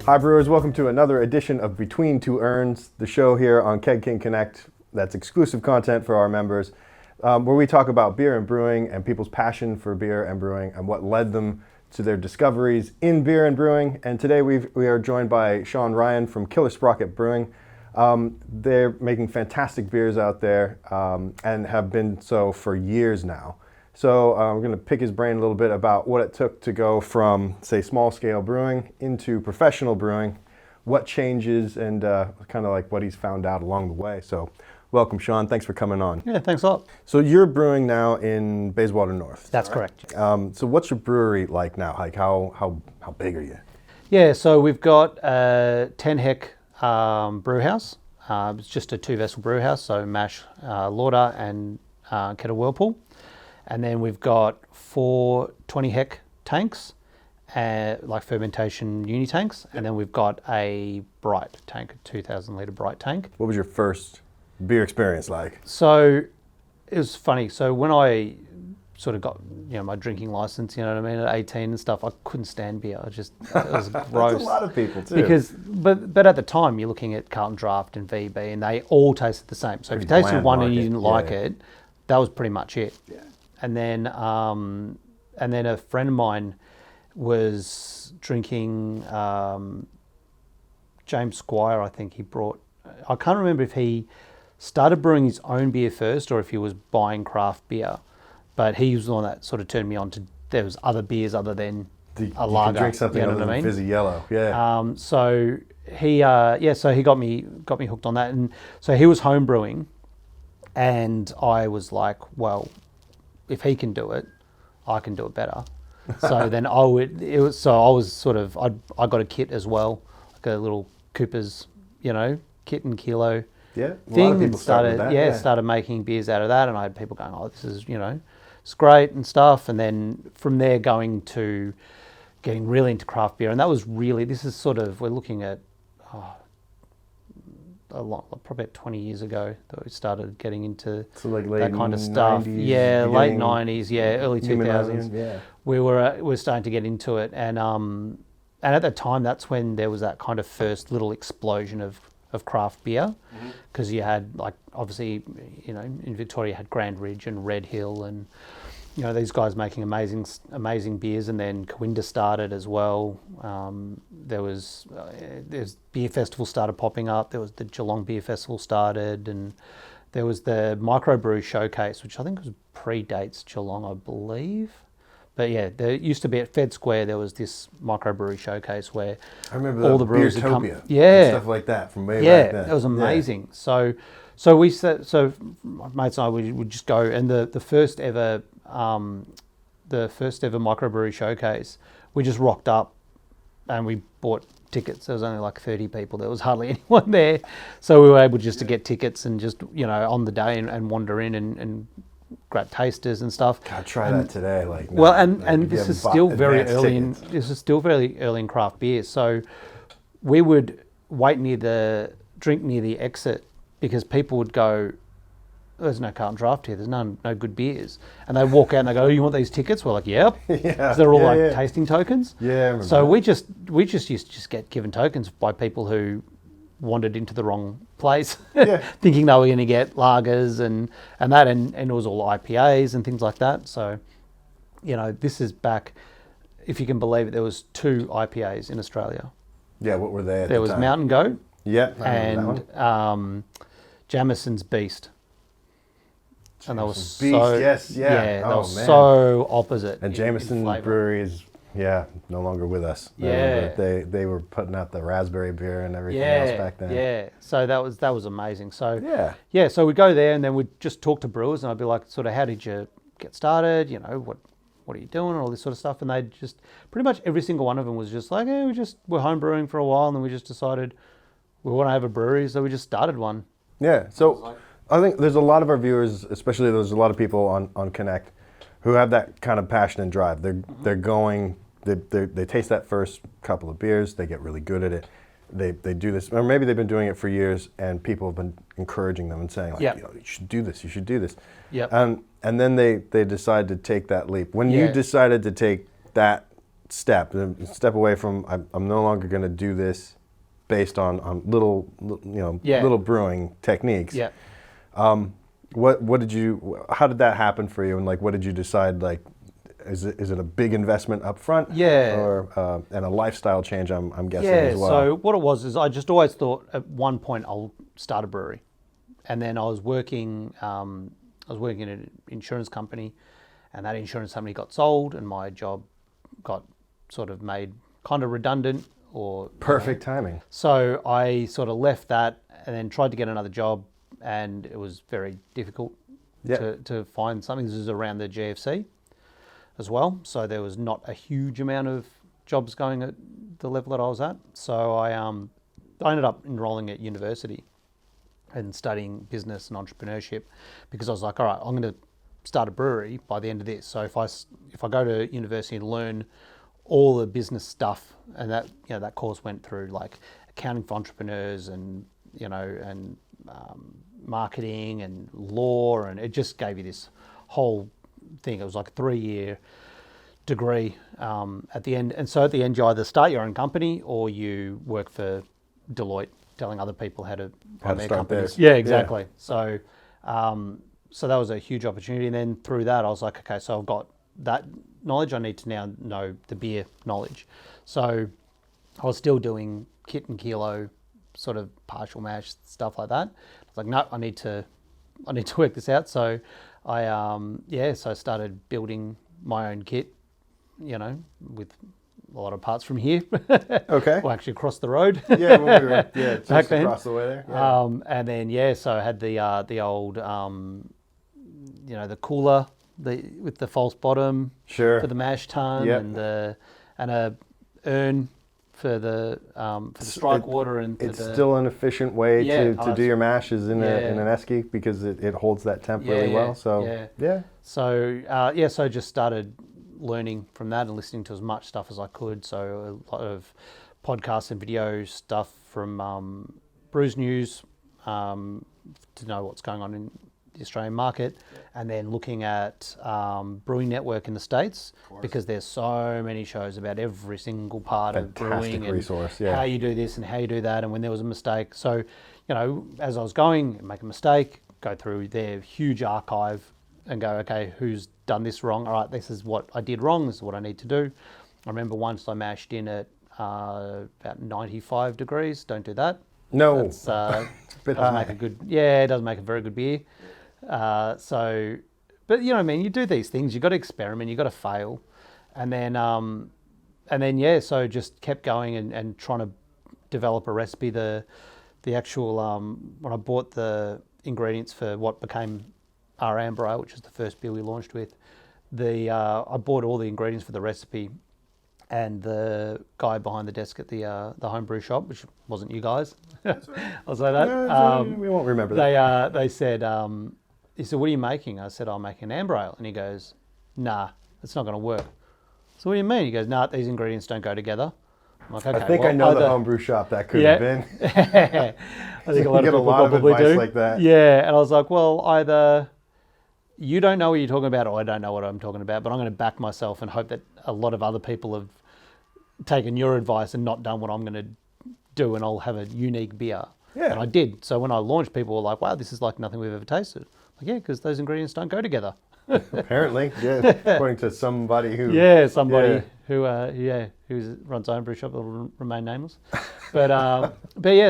Hi brewers, welcome to another edition of Between Two Urns, the show here on Keg King Connect that's exclusive content for our members, where we talk about beer and brewing and people's passion for beer and brewing and what led them to their discoveries in beer and brewing. And today we are joined by Sean Ryan from Killer Sprocket Brewing. They're making fantastic beers out there and have been so for years now. So we're going to pick his brain a little bit about what it took to go from, say, small-scale brewing into professional brewing, what changes, and kind of like what he's found out along the way. So welcome, Sean. Thanks for coming on. Yeah, thanks a lot. So you're brewing now in Bayswater North. That's correct. So what's your brewery like now? Like how big are you? Yeah, so we've got a 10-hec brew house. It's just a 2-vessel brew house, so mash, lauter, and kettle whirlpool. And then we've got 4 20-hec tanks, like fermentation uni tanks. And then we've got a bright tank, a 2,000-litre bright tank. What was your first beer experience like? So it was funny. So when I sort of got, my drinking license, at 18 and stuff, I couldn't stand beer. It was gross. That's a lot of people too. But at the time, you're looking at Carlton Draft and VB, and they all tasted the same. So if you tasted one and you didn't like it, that was pretty much it. Yeah. And then a friend of mine was drinking James Squire. I think he brought. I can't remember if he started brewing his own beer first or if he was buying craft beer. But he was the one that sort of turned me on to. There was other beers other than a lager. You can drink something other than fizzy yellow. Yeah. So he got me hooked on that, and so he was home brewing, and I was like, well, if he can do it, I can do it better. So then I got a kit as well, like a little Cooper's, kit and kilo thing. A lot of people started making beers out of that, and I had people going, oh, this is, it's great and stuff. And then from there going to getting really into craft beer. And that was really, we're looking at probably about 20 years ago that we started getting into that kind of stuff. 90s, late 90s, early 2000s. Yeah. We were starting to get into it, and at the time, that's when there was that kind of first little explosion of craft beer, because you had, like, obviously, in Victoria, you had Grand Ridge and Red Hill, and these guys making amazing beers. And then Coimbra started as well. There's beer festivals started popping up. There was the Geelong Beer Festival started, and there was the microbrew showcase, which I think predates Geelong, I believe. But yeah, there used to be at Fed Square, there was this microbrewery showcase where I remember all the brewers would come. And stuff like that from way back then. Yeah, it was amazing. Yeah. So my mates and I would just go, and the first ever microbrewery showcase, we just rocked up and we bought tickets. There was only like 30 people. There was hardly anyone there. So we were able just to get tickets and just, on the day and wander in and grab tasters and stuff. God, try that today. This is still very early in craft beer. So we would drink near the exit, because people would go, there's no Carlton Draft here, there's no good beers. And they walk out and they go, oh, you want these tickets? We're like, yep. Yeah. They're all tasting tokens. Yeah, I remember so that. we just used to just get given tokens by people who wandered into the wrong place, thinking they were going to get lagers and it was all IPAs and things like that. So, this is back, if you can believe it, there was 2 IPAs in Australia. Yeah, what were they at There the was time? Mountain Goat. Yeah, and Jamison's Beast. And they were they were so opposite. And Jameson Brewery is no longer with us. They were putting out the raspberry beer and everything else back then. Yeah, so that was amazing. So so we'd go there and then we'd just talk to brewers, and I'd be like, sort of, how did you get started? What are you doing, and all this sort of stuff. And they just, pretty much every single one of them was just like, we're home brewing for a while, and then we just decided we want to have a brewery, so we just started one. Yeah, so I think there's a lot of our viewers, especially there's a lot of people on Connect, who have that kind of passion and drive. They're going, they taste that first couple of beers, they get really good at it. They do this, or maybe they've been doing it for years, and people have been encouraging them and saying, like, you should do this, you should do this. Yep. And then they decide to take that leap. When you decided to take that step away from I'm no longer going to do this based on little little brewing techniques. Yeah. What did you? How did that happen for you? And like, what did you decide? Like, is it a big investment up front? Yeah. Or and a lifestyle change? I'm guessing Yeah. as well. So what it was is I just always thought at one point I'll start a brewery, and then I was working in an insurance company, and that insurance company got sold, and my job got sort of made kind of redundant or Perfect timing. So I sort of left that and then tried to get another job, and it was very difficult to find something. This is around the GFC as well, so there was not a huge amount of jobs going at the level that I was at. So I ended up enrolling at university and studying business and entrepreneurship, because I was like, all right, I'm going to start a brewery by the end of this. So if I go to university and learn all the business stuff, and that course went through like accounting for entrepreneurs and marketing and law, and it just gave you this whole thing. It was like a 3-year degree at the end. And so at the end, you either start your own company or you work for Deloitte, telling other people how to run their companies. Yeah, exactly. Yeah. So that was a huge opportunity. And then through that, I was like, okay, so I've got that knowledge. I need to now know the beer knowledge. So I was still doing kit and kilo, sort of partial mash stuff like that. I was like, no, I need to work this out. So I started building my own kit, with a lot of parts from here. Okay. Well, actually across the road. Yeah, when we were just back then. Across the way there. Yeah. And then so I had the old the cooler with the false bottom Sure. for the mash tun, and a urn for the strike water, and it's still an efficient way to do your mash is in an esky, because it holds that temp really well. So So I just started learning from that and listening to as much stuff as I could. So a lot of podcasts and video stuff from Brews News to know what's going on in the Australian market, and then looking at Brewing Network in the States, because there's so many shows about every single part of brewing and resource, how you do this and how you do that, and when there was a mistake. So, as I was going, make a mistake, go through their huge archive and go, okay, who's done this wrong? All right, this is what I did wrong. This is what I need to do. I remember once I mashed in at about 95 degrees. Don't do that. No, it's a bit high. It doesn't make a very good beer. But you do these things. You've got to experiment. You've got to fail, and then so just kept going and trying to develop a recipe. The actual when I bought the ingredients for what became our Amber Ale, which is the first beer we launched with, I bought all the ingredients for the recipe, and the guy behind the desk at the homebrew shop, which wasn't you guys, I'll say that. No, we won't remember that. They said, he said, "What are you making?" I said, "I'm making an Amber Ale," and he goes, "Nah, it's not going to work." So what do you mean? He goes, "Nah, these ingredients don't go together." I'm like, okay, I think I know the homebrew shop that could have been. I think a lot of people probably advice do. like that. Yeah, and I was like, well, either you don't know what you're talking about, or I don't know what I'm talking about, but I'm going to back myself and hope that a lot of other people have taken your advice and not done what I'm going to do, and I'll have a unique beer. Yeah. And I did. So when I launched, people were like, wow, this is like nothing we've ever tasted. Like, yeah, because those ingredients don't go together. Apparently, yeah. According to somebody who... who runs a homebrew shop that will remain nameless. But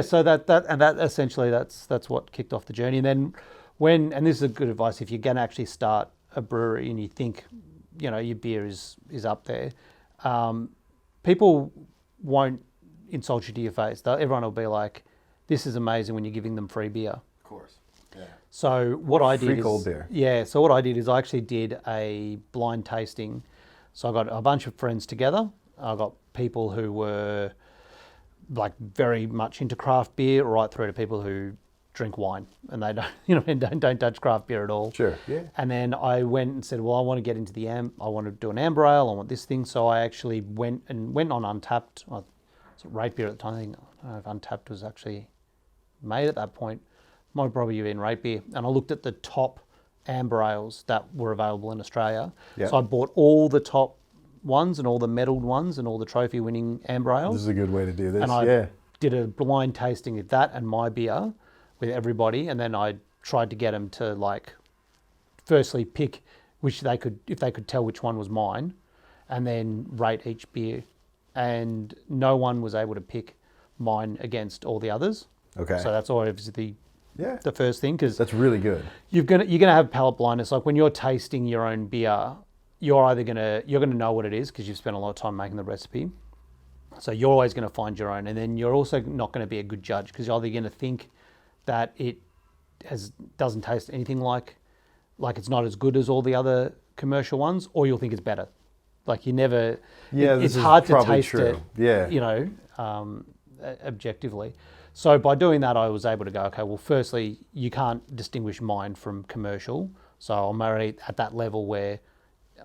so that essentially that's what kicked off the journey. And then and this is a good advice, if you're going to actually start a brewery and you think, your beer is up there, people won't insult you to your face. Everyone will be like, this is amazing when you're giving them free beer. Of course. Yeah. So what I did free cold beer. Yeah. So what I did is I actually did a blind tasting. So I got a bunch of friends together. I got people who were like very much into craft beer, right through to people who drink wine and they don't touch craft beer at all. Sure. Yeah. And then I went and said, well, I want to get into I want to do an Amber Ale. I want this thing. So I actually went on Untapped. It was Rate Beer at the time. I don't know if Untapped was actually made at that point. Might probably have been Rate Beer. And I looked at the top Amber Ales that were available in Australia. Yep. So I bought all the top ones and all the medalled ones and all the trophy-winning amber ales. This is a good way to do this. And I yeah. did a blind tasting of that and my beer with everybody, and then I tried to get them to like, firstly pick which they could, if they could tell which one was mine, and then rate each beer. And no one was able to pick mine against all the others. Okay. So that's always the first thing, because That's really good. you're gonna have palate blindness. Like when you're tasting your own beer, you're gonna know what it is because you've spent a lot of time making the recipe. So you're always going to find your own, and then you're also not going to be a good judge because you're either going to think that it doesn't taste anything like it's not as good as all the other commercial ones, or you'll think it's better. Like you never. Yeah, it's hard to taste true. it. Yeah. You know, objectively. So by doing that, I was able to go, okay, well, firstly, you can't distinguish mine from commercial. So I'm already at that level where,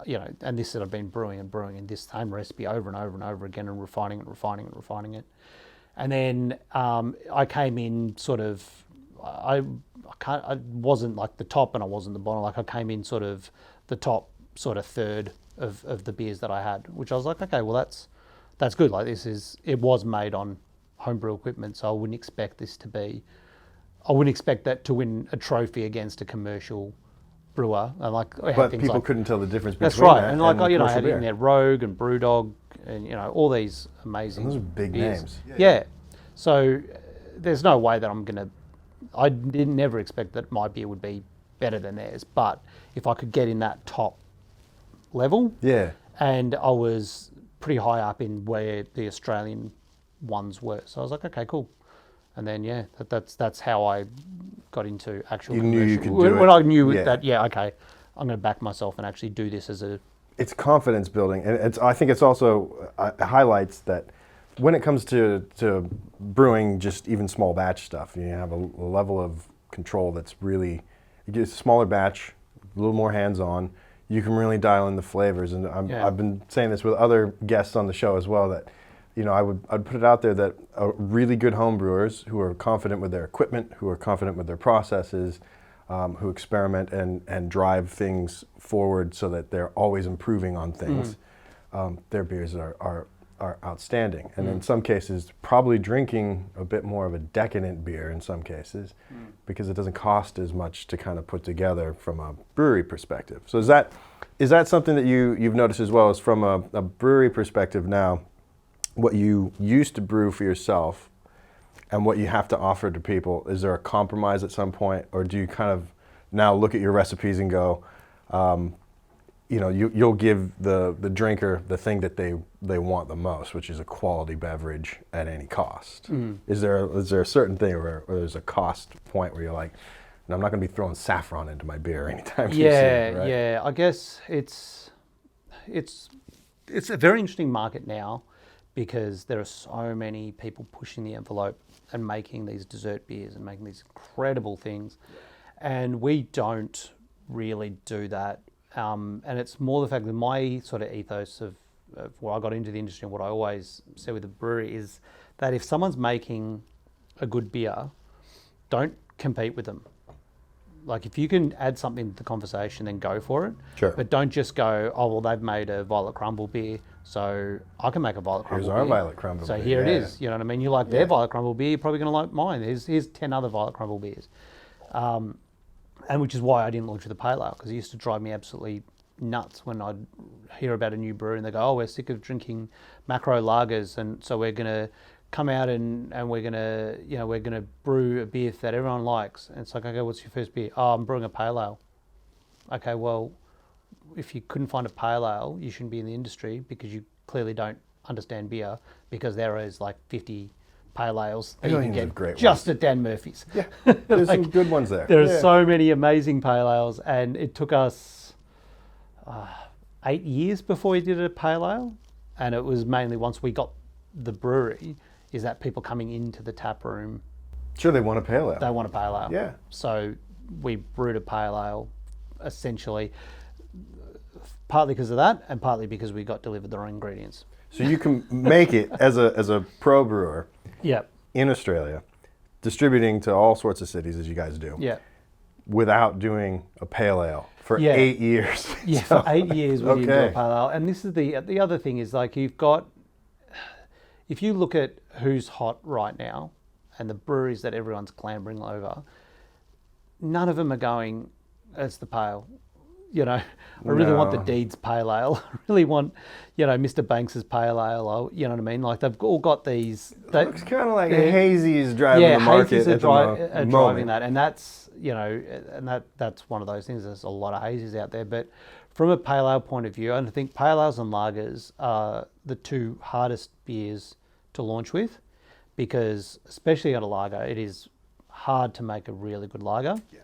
you know, and this that I've been brewing in this same recipe over and over and over again and refining it. And then I came in sort of, I wasn't like the top and I wasn't the bottom. Like I came in sort of the top sort of third of the beers that I had, which I was like, okay, well that's good. Like it was made on homebrew equipment, so I wouldn't expect that to win a trophy against a commercial brewer. And like, But people couldn't tell the difference between that's right. that And like, and you know, I commercial had beer. in there Rogue and Brewdog and, you know, all these amazing Those are big beers. names. Yeah. So there's no way that I didn't never expect that my beer would be better than theirs. But if I could get in that top level, Yeah. and I was pretty high up in where the Australian ones were. So I was like, okay, cool. And then, that's how I got into actual You commercial. knew you could do when it. I knew Yeah. that, okay, I'm going to back myself and actually do this as a... It's confidence building, and I think it's also highlights that when it comes to brewing just even small batch stuff, you have a level of control that's really, you get a smaller batch, a little more hands-on, you can really dial in the flavors. And I've been saying this with other guests on the show as well, that, you know, I'd put it out there that really good home brewers who are confident with their equipment, who are confident with their processes, who experiment and drive things forward so that they're always improving on things, their beers are outstanding. And in some cases, probably drinking a bit more of a decadent beer in some cases, because it doesn't cost as much to kind of put together from a brewery perspective. So is that something that you've noticed as well, as from a brewery perspective now, what you used to brew for yourself and what you have to offer to people? Is there a compromise at some point, or do you kind of now look at your recipes and go, you know, you'll give the drinker the thing that they want the most, which is a quality beverage at any cost? Is there a certain thing where there's a cost point where you're like, no, I'm not going to be throwing saffron into my beer anytime soon, right? Yeah. I guess it's a very interesting market now, because there are so many people pushing the envelope and making these dessert beers and making these incredible things. And we don't really do that. And it's more the fact that my sort of ethos of where I got into the industry, and what I always say with the brewery, is that if someone's making a good beer, don't compete with them. Like if you can add something to the conversation, then go for it. Sure. But don't just go, oh, well, they've made a violet crumble beer, so I can make a violet crumble beer. Here's our violet crumble so beer. here it Yeah. is. You know what I mean? You like their violet crumble beer, you're probably going to like mine. Here's 10 other violet crumble beers. And which is why I didn't launch with a pale ale, because it used to drive me absolutely nuts when I'd hear about a new brewery and they go, oh, we're sick of drinking macro lagers, and so we're going to come out and we're going to brew a beer that everyone likes. And it's like, okay, what's your first beer? Oh, I'm brewing a pale ale. Okay, well, if you couldn't find a pale ale, you shouldn't be in the industry, because you clearly don't understand beer, because there is like 50 pale ales that you can Millions of get great just ones. at Dan Murphy's. Yeah, there's Like, some good ones there. There are so many amazing pale ales, and it took us 8 years before we did a pale ale. And it was mainly once we got the brewery, is that people coming into the tap room, Sure, they want a pale ale. they want a pale ale. Yeah. So we brewed a pale ale, essentially, partly because of that, and partly because we got delivered the wrong ingredients. So you can make it as a pro brewer Yeah. in Australia, distributing to all sorts of cities as you guys do. Yeah. without doing a pale ale for Yeah. 8 years. Yeah, So- for 8 years we didn't do a Okay. pale ale. And this is the other thing is like you've got, if you look at who's hot right now and the breweries that everyone's clambering over, none of them are going as the pale. You know, I really want the No. Deeds pale ale. I really want, Mr. Banks's pale ale. You know what I mean? Like they've all got these. Looks kind of like Yeah. Hazy's driving the market hazies are, at the driving moment. that, and that's that's one of those things. There's a lot of hazies out there, but from a pale ale point of view, and I think pale ales and lagers are the two hardest beers to launch with, because especially at a lager, it is hard to make a really good lager. Yeah.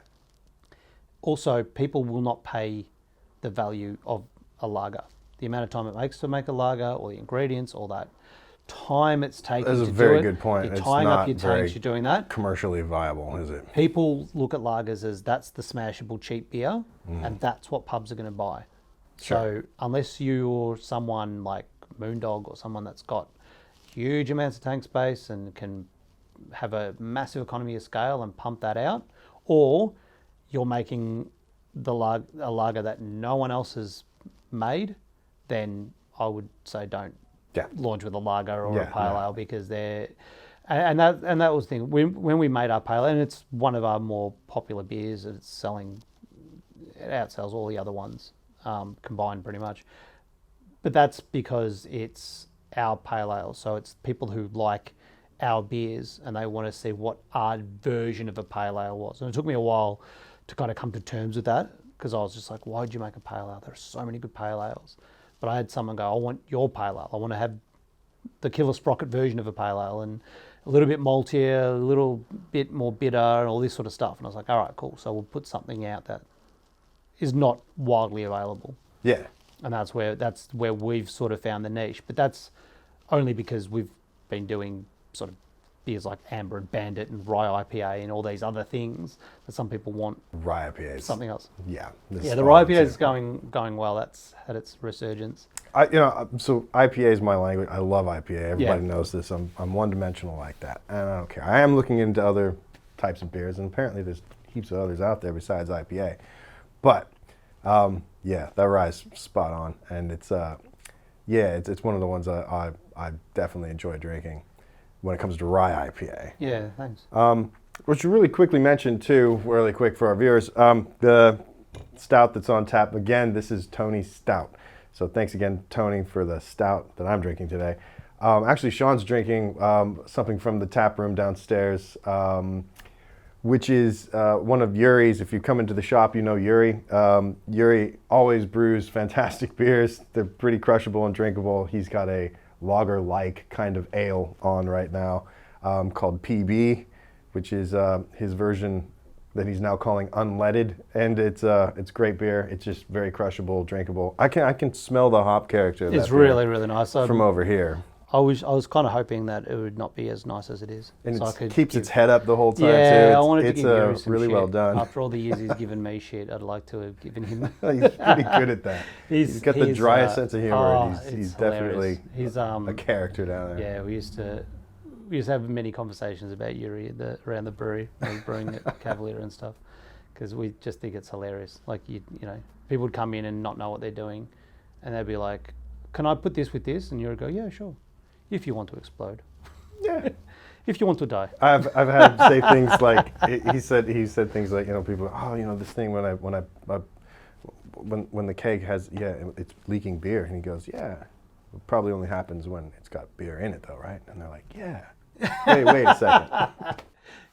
Also, people will not pay the value of a lager, the amount of time it makes to make a lager, or the ingredients, all that time it's taking That's a to very do it. good point. You're It's tying not up your very tanks, you're doing that. Commercially viable, is it? People look at lagers as that's the smashable cheap beer, and that's what pubs are going to buy. Sure. So unless you're someone like Moondog or someone that's got huge amounts of tank space and can have a massive economy of scale and pump that out, or you're making a lager that no one else has made, then I would say don't launch with a lager or a pale ale, because they're and that was the thing when we made our pale ale, and it's one of our more popular beers. It outsells all the other ones combined pretty much, but that's because it's our pale ale, so it's people who like our beers and they want to see what our version of a pale ale was. And it took me a while to kind of come to terms with that, because I was just like, why'd you make a pale ale? There are so many good pale ales. But I had someone go, I want your pale ale. I want to have the Killer Sprocket version of a pale ale, and a little bit maltier, a little bit more bitter, and all this sort of stuff. And I was like, all right, cool. So we'll put something out that is not widely available. Yeah. And that's where we've sort of found the niche. But that's only because we've been doing sort of beers like Amber and Bandit and Rye IPA and all these other things that some people want. Rye IPAs. Something else. Yeah. Yeah, the Rye IPA is going well. That's had its resurgence. So IPA is my language. I love IPA. Everybody knows this. I'm one-dimensional like that, and I don't care. I am looking into other types of beers, and apparently there's heaps of others out there besides IPA. But that Rye's spot on, and it's one of the ones I definitely enjoy drinking when it comes to Rye IPA. Yeah, thanks. What you really quickly mentioned too, really quick for our viewers, the stout that's on tap. Again, this is Tony's Stout. So thanks again, Tony, for the stout that I'm drinking today. Actually, Sean's drinking something from the tap room downstairs, which is one of Yuri's. If you come into the shop, you know Yuri. Yuri always brews fantastic beers. They're pretty crushable and drinkable. He's got a lager-like kind of ale on right now called PB, which is his version that he's now calling unleaded, and it's great beer. It's just very crushable, drinkable. I can smell the hop character of It's that beer really, really nice. from over here. I was kind of hoping that it would not be as nice as it is. And so it keeps its head up the whole time yeah, too. I wanted to It's give Yuri some really shit. well done. After all the years he's given me shit, I'd like to have given him. He's pretty good at that. He's got the driest sense of humor. He's definitely a character down there. Yeah, we used to have many conversations about Yuri around the brewery, when we were brewing at Cavalier and stuff, because we just think it's hilarious. Like people would come in and not know what they're doing, and they'd be like, "Can I put this with this?" And Yuri would go, "Yeah, sure. If you want to explode." Yeah. If you want to die. I've had him say things like he said things like, people, this thing when the keg has it's leaking beer, and he goes, yeah, it probably only happens when it's got beer in it though, right? And they're like, yeah. Wait a second.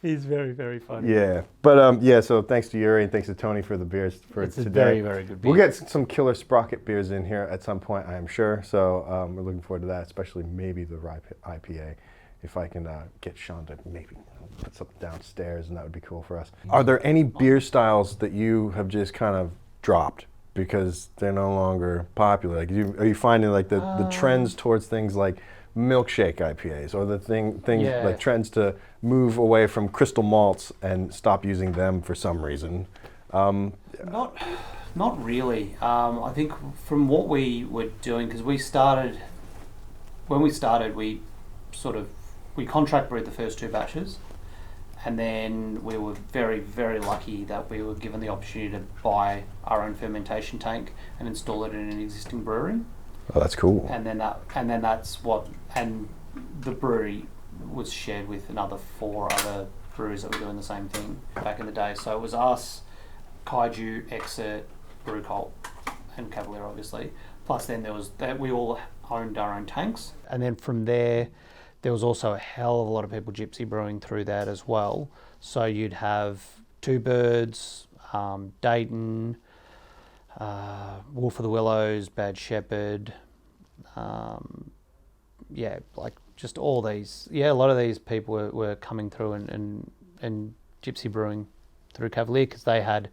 He's very, very funny. Yeah, but so thanks to Yuri and thanks to Tony for the beers for it's today. It's a very, very good beer. We'll get some Killer Sprocket beers in here at some point, I am sure. So we're looking forward to that, especially maybe the Rye IPA. If I can get Sean to maybe put something downstairs, and that would be cool for us. Are there any beer styles that you have just kind of dropped because they're no longer popular? Like, are you finding like the trends towards things like milkshake IPAs, or the things like trends to move away from crystal malts and stop using them for some reason? Not really. I think from what we were doing, because when we started, we contract brewed the first two batches, And then we were very, very lucky that we were given the opportunity to buy our own fermentation tank and install it in an existing brewery. Oh, that's cool. And then the brewery was shared with another 4 other breweries that were doing the same thing back in the day. So it was us, Kaiju, Exit, Brew Cult, and Cavalier, obviously. Plus, then we all owned our own tanks. And then from there was also a hell of a lot of people gypsy brewing through that as well. So you'd have Two Birds, Dayton, Wolf of the Willows, Bad Shepherd, just all these. Yeah, a lot of these people were coming through and gypsy brewing through Cavalier because they had.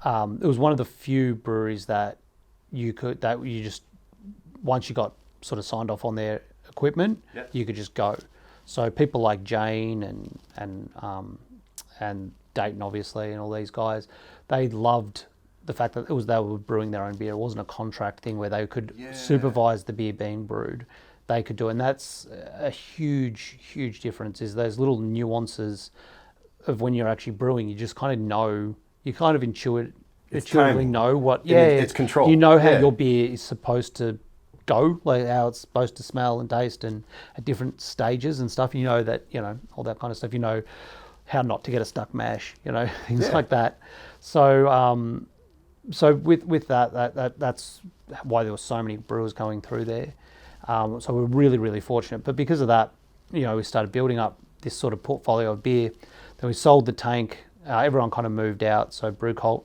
It was one of the few breweries that you just once you got sort of signed off on their equipment, you could just go. So people like Jane and Dayton, obviously, and all these guys, they loved the fact that they were brewing their own beer. It wasn't a contract thing where they could supervise the beer being brewed. They could do it, and that's a huge, huge difference. Is those little nuances of when you're actually brewing, you just kind of know, you kind of intuitively know what. It's control. You know how your beer is supposed to go, like how it's supposed to smell and taste, and at different stages and stuff. You know that, all that kind of stuff. You know how not to get a stuck mash, things like that. So, so with that's why there were so many brewers going through there. So we're really, really fortunate. But because of that, we started building up this sort of portfolio of beer. Then we sold the tank. Everyone kind of moved out. So Brew Cult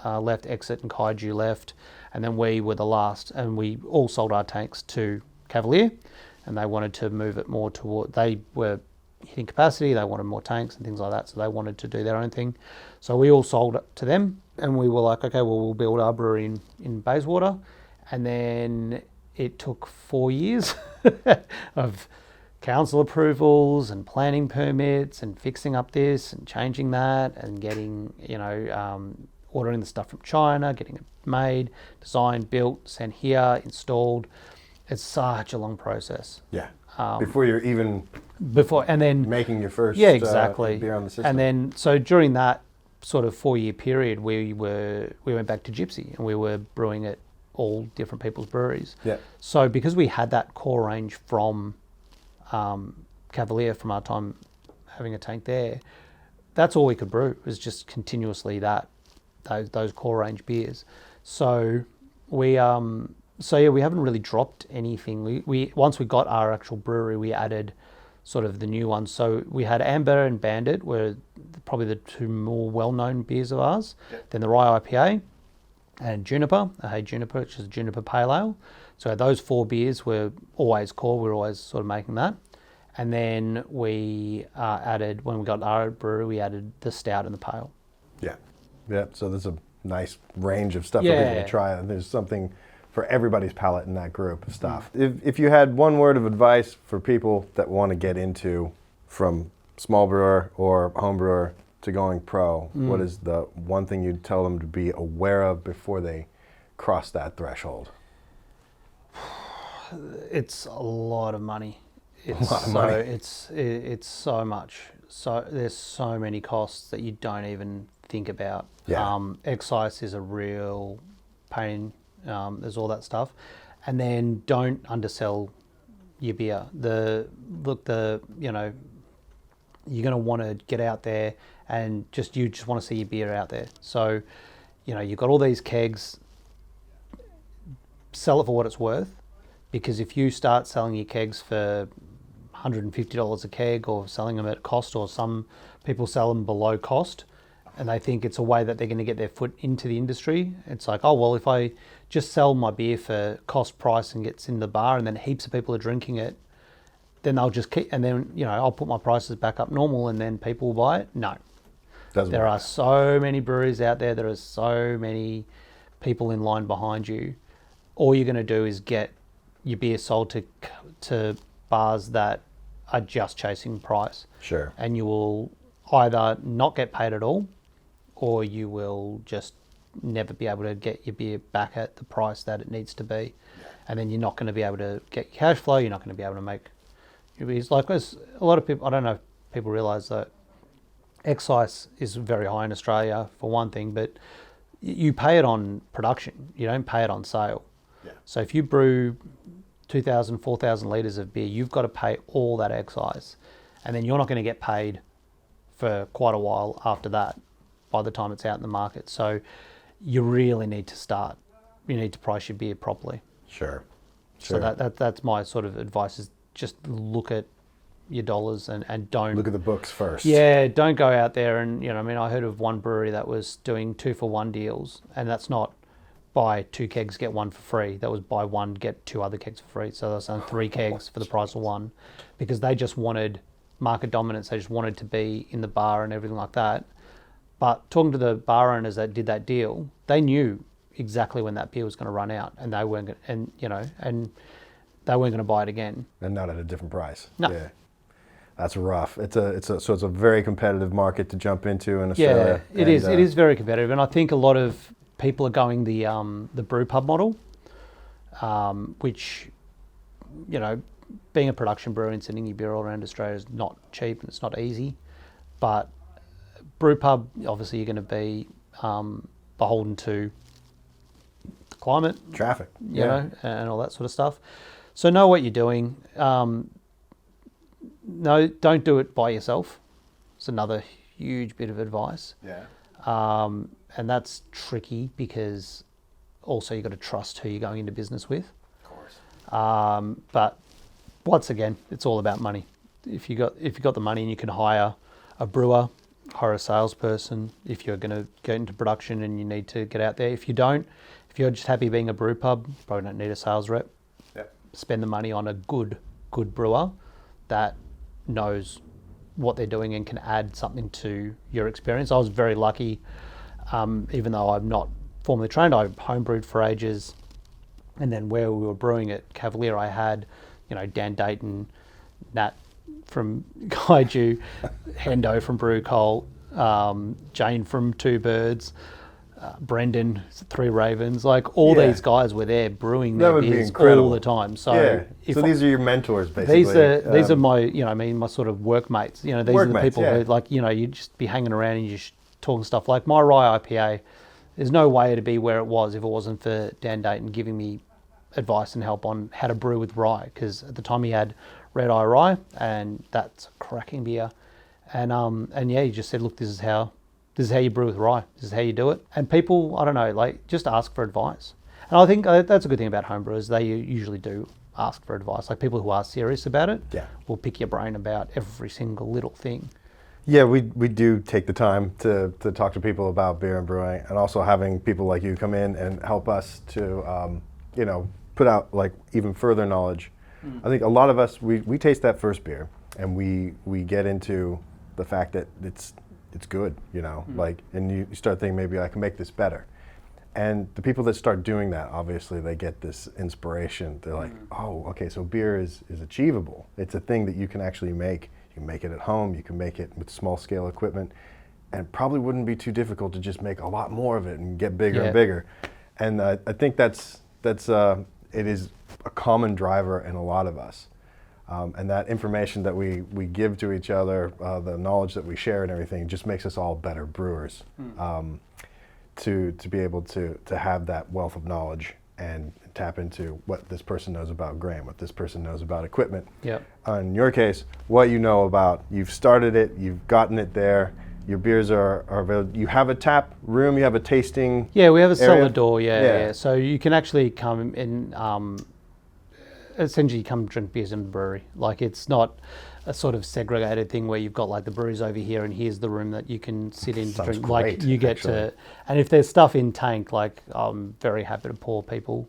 left, Exit and Kaiju left. And then we were the last. And we all sold our tanks to Cavalier. And they wanted to move it more toward... They were hitting capacity. They wanted more tanks and things like that. So they wanted to do their own thing. So we all sold it to them. And we were like, okay, well, we'll build our brewery in Bayswater. And then... It took 4 years of council approvals and planning permits and fixing up this and changing that and getting, ordering the stuff from China, getting it made, designed, built, sent here, installed. It's such a long process. Yeah. Before you're even and then making your first exactly. beer on the system. And then so during that sort of 4-year period, we went back to Gypsy and we were brewing it all different people's breweries. Yeah. So because we had that core range from Cavalier from our time having a tank there, that's all we could brew, was just continuously those core range beers. So we haven't really dropped anything. We once we got our actual brewery, we added sort of the new ones. So we had Amber and Bandit were probably the 2 more well-known beers of ours. Yeah. Then the Rye IPA. And Juniper, Hey Juniper, which is Juniper Pale Ale. So those 4 beers were always core. We were always sort of making that. And then we added, when we got our brewery, we added the Stout and the Pale. Yeah. Yeah, so there's a nice range of stuff that we're going to try. And there's something for everybody's palate in that group of stuff. If you had one word of advice for people that want to get into, from small brewer or home brewer to going pro, what is the one thing you'd tell them to be aware of before they cross that threshold? It's a lot of money. It's so much. So there's so many costs that you don't even think about. Yeah. Excise is a real pain. There's all that stuff, and then don't undersell your beer. You're going to want to get out there and you just want to see your beer out there. So, you've got all these kegs, sell it for what it's worth, because if you start selling your kegs for $150 a keg or selling them at cost, or some people sell them below cost and they think it's a way that they're going to get their foot into the industry, it's like, oh, well, if I just sell my beer for cost price and gets in the bar and then heaps of people are drinking it, then they'll just keep, and then, I'll put my prices back up normal and then people will buy it. No. There are so many breweries out there. There are so many people in line behind you. All you're going to do is get your beer sold to bars that are just chasing price. Sure. And you will either not get paid at all, or you will just never be able to get your beer back at the price that it needs to be. And then you're not going to be able to get your cash flow. You're not going to be able to make... It's like there's a lot of people, I don't know if people realise that Excise is very high in Australia for one thing, but you pay it on production. You don't pay it on sale. Yeah. So if you brew 2,000, 4,000 litres of beer, you've got to pay all that excise. And then you're not going to get paid for quite a while after that by the time it's out in the market. So you really need to start. You need to price your beer properly. Sure. So that's my sort of advice, is just look at your dollars and don't... Look at the books first. Yeah, don't go out there and, I mean, I heard of one brewery that was doing 2-for-1 deals, and that's not buy 2 kegs, get 1 for free. That was buy 1, get 2 other kegs for free. So that's 3 kegs for the price of 1, because they just wanted market dominance. They just wanted to be in the bar and everything like that. But talking to the bar owners that did that deal, they knew exactly when that beer was going to run out, and they weren't going, and they weren't going to buy it again. And not at a different price. No. Yeah. That's rough. It's a very competitive market to jump into in Australia. Yeah, it is. It is very competitive, and I think a lot of people are going the brew pub model, which, being a production brewer and sending your beer all around Australia is not cheap and it's not easy. But brew pub, obviously, you're going to be beholden to the climate, traffic, you know, and all that sort of stuff. So know what you're doing. No, don't do it by yourself. It's another huge bit of advice. Yeah. And that's tricky because also you've got to trust who you're going into business with. Of course. But once again, it's all about money. If you got the money and you can hire a brewer, hire a salesperson, if you're going to get into production and you need to get out there. If you don't, if you're just happy being a brew pub, probably don't need a sales rep. Yep. Spend Spend the money on a good brewer that knows what they're doing and can add something to your experience. I was very lucky, even though I'm not formally trained. I homebrewed for ages, and then where we were brewing at Cavalier, I had, Dan Dayton, Nat from Kaiju, Hendo from Brew Cult, Jane from Two Birds, Brendan, Three Ravens, like all these guys were there brewing their beers all the time. So, so these are your mentors, basically. These are my, my sort of workmates. These are the people who, like, you just be hanging around and you just talking stuff. Like my rye IPA, there's no way to be where it was if it wasn't for Dan Dayton giving me advice and help on how to brew with rye. Because at the time he had Red Eye Rye, and that's a cracking beer. And he just said, look, this is how you brew with rye. This is how you do it. And people, I don't know, like, just ask for advice. And I think that's a good thing about homebrewers. They usually do ask for advice. Like, people who are serious about it will pick your brain about every single little thing. Yeah, we do take the time to talk to people about beer and brewing, and also having people like you come in and help us to, put out, like, even further knowledge. I think a lot of us, we taste that first beer, and we get into the fact that it's good, like, and you start thinking, maybe I can make this better. And the people that start doing that, obviously they get this inspiration. They're like, oh, okay, so beer is achievable. It's a thing that you can actually make. You can make it at home, you can make it with small scale equipment, and it probably wouldn't be too difficult to just make a lot more of it and get bigger and bigger. And I think it is a common driver in a lot of us. And that information that we give to each other, the knowledge that we share and everything, just makes us all better brewers. To be able to have that wealth of knowledge and tap into what this person knows about grain, what this person knows about equipment. Yep. In your case, what you know about, you've started it, you've gotten it there, your beers are available. You have a tap room, you have a tasting Yeah, we have a cellar area? door, yeah. So you can actually come in, essentially come drink beers in the brewery. Like, it's not a sort of segregated thing where you've got like the breweries over here and here's the room that you can sit in to drink. Great, like, you get to, and if there's stuff in tank, like, I'm very happy to pour people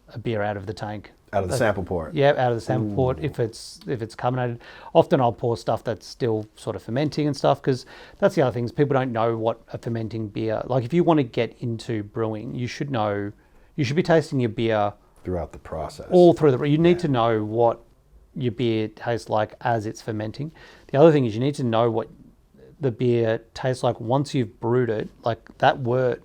a beer out of the tank. Out of the sample port. Yeah, out of the sample port if it's carbonated. Often I'll pour stuff that's still sort of fermenting and stuff, because that's the other thing is people don't know what a fermenting beer, like, if you want to get into brewing, you should be tasting your beer Throughout the process. all through you need to know what your beer tastes like as it's fermenting. The other thing is you need to know what the beer tastes like once you've brewed it. Like, that wort,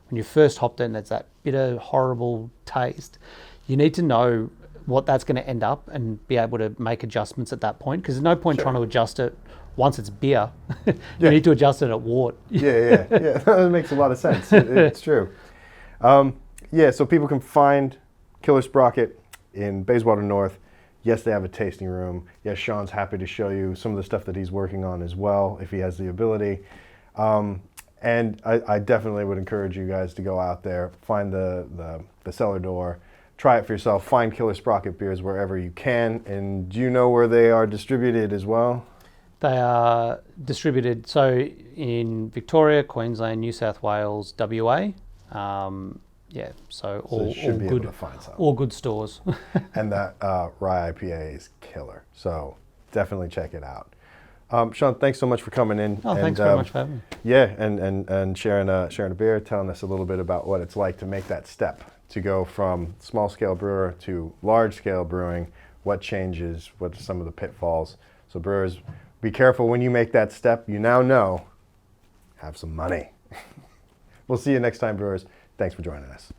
when you first hopped in, it's that bitter, horrible taste. You need to know what that's going to end up and be able to make adjustments at that point, because there's no point trying to adjust it once it's beer, you Yeah. need to adjust it at wort. Yeah. That makes a lot of sense. It's true. Yeah, so people can find Killer Sprocket in Bayswater North. Yes, they have a tasting room. Yes, Sean's happy to show you some of the stuff that he's working on as well, if he has the ability. And I definitely would encourage you guys to go out there, find the cellar door, try it for yourself, find Killer Sprocket beers wherever you can. And do you know where they are distributed as well? They are distributed in Victoria, Queensland, New South Wales, WA. So all should be good, able to find some. all good stores. And that rye IPA is killer. So definitely check it out. Sean, thanks so much for coming in. Oh, thanks very much for having me. Yeah, and sharing a beer, telling us a little bit about what it's like to make that step, to go from small scale brewer to large scale brewing, what changes, what are some of the pitfalls. So brewers, be careful when you make that step. You now know, have some money. We'll see you next time, brewers. Thanks for joining us.